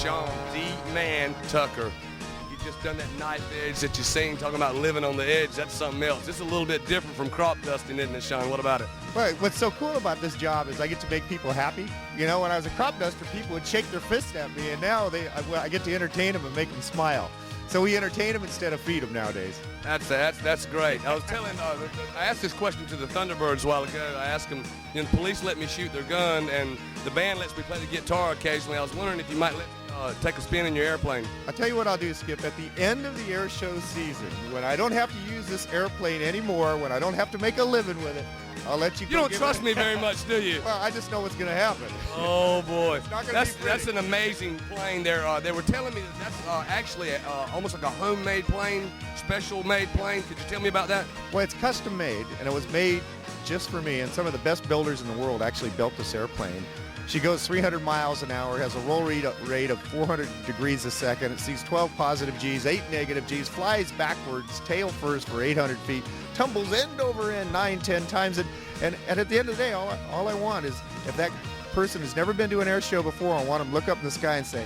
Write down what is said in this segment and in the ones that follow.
Sean D-Man Tucker. You just done that knife edge that you seen, talking about living on the edge. That's something else. It's a little bit different from crop dusting, isn't it, Sean? What about it? Right. What's so cool about this job is I get to make people happy. You know, when I was a crop duster, people would shake their fists at me, and now I get to entertain them and make them smile. So we entertain them instead of feed them nowadays. That's great. I was telling, I asked this question to the Thunderbirds a while ago. I asked them, the police let me shoot their gun, and the band lets me play the guitar occasionally. I was wondering if you might let me take a spin in your airplane. I'll tell you what I'll do, Skip. At the end of the air show season, when I don't have to use this airplane anymore, when I don't have to make a living with it, I'll let you go. You don't trust me very much, do you? Well, I just know what's going to happen. Oh, boy. It's not gonna be pretty. That's an amazing plane there. They were telling me that's actually almost like a homemade plane, special-made plane. Could you tell me about that? Well, it's custom-made, and it was made just for me, and some of the best builders in the world actually built this airplane. She goes 300 miles an hour, has a roll rate of 400 degrees a second. It sees 12 positive Gs, 8 negative Gs, flies backwards, tail first for 800 feet, tumbles end over end 9-10 times. And at the end of the day, all I want is, if that person has never been to an air show before, I want them to look up in the sky and say,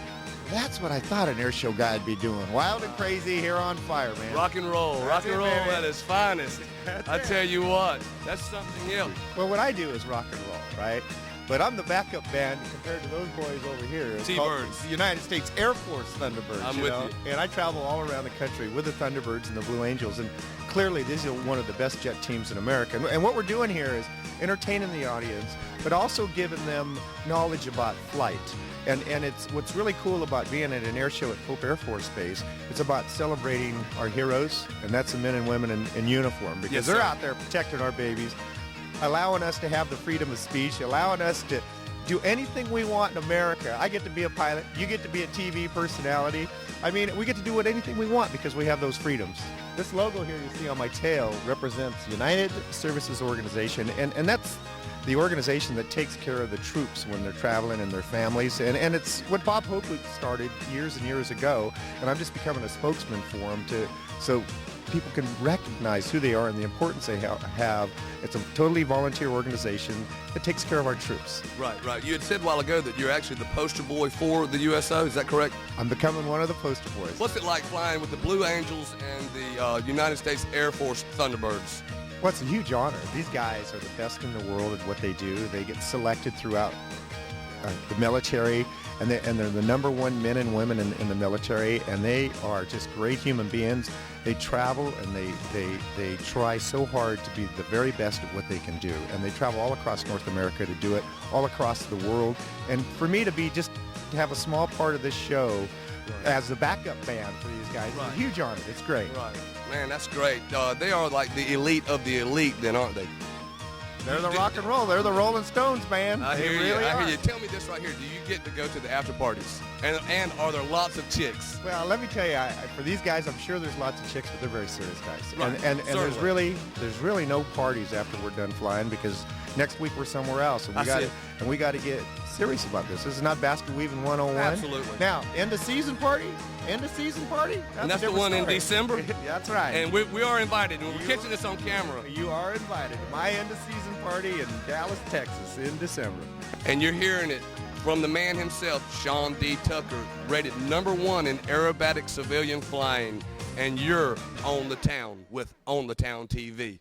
that's what I thought an air show guy would be doing. Wild and crazy, hair on fire, man. Rock and roll at its finest. I tell you what, that's something else. Well, what I do is rock and roll, right? But I'm the backup band compared to those boys over here. T-Birds. The United States Air Force Thunderbirds. I'm with you. And I travel all around the country with the Thunderbirds and the Blue Angels. And clearly, this is one of the best jet teams in America. And what we're doing here is entertaining the audience, but also giving them knowledge about flight. And it's what's really cool about being at an air show at Pope Air Force Base. It's about celebrating our heroes, and that's the men and women in uniform, because they're out there protecting our babies, allowing us to have the freedom of speech, allowing us to do anything we want in America. I get to be a pilot. You get to be a TV personality. I mean, we get to do anything we want because we have those freedoms. This logo here you see on my tail represents United Services Organization, and that's the organization that takes care of the troops when they're traveling and their families. And it's what Bob Hope started years and years ago, and I'm just becoming a spokesman for him so people can recognize who they are and the importance they have. It's a totally volunteer organization that takes care of our troops. Right. You had said a while ago that you're actually the poster boy for the USO. Is that correct? I'm becoming one of the poster boys. What's it like flying with the Blue Angels and the United States Air Force Thunderbirds? Well, it's a huge honor. These guys are the best in the world at what they do. They get selected throughout the military, and they're the number one men and women in the military, and they are just great human beings. They travel and they try so hard to be the very best at what they can do, and they travel all across North America to do it, all across the world. And for me to have a small part of this show as the backup band for these guys is a huge honor. It's great. Right. Man, that's great. They are like the elite of the elite then, aren't they? They're the rock and roll. They're the Rolling Stones, man. I hear you. Tell me this right here. Do you get to go to the after parties? And are there lots of chicks? Well, let me tell you, for these guys, I'm sure there's lots of chicks, but they're very serious guys. Right. And there's really no parties after we're done flying, because next week we're somewhere else, and we got to get serious about this. This is not basket weaving 101. Absolutely. Now, end of season party. That's the one in December. That's right. And we are invited. And we're catching this on camera. You are invited to my end of season party in Dallas, Texas, in December. And you're hearing it from the man himself, Sean D.Tucker, rated #1 in aerobatic civilian flying. And you're on the town with On the Town TV.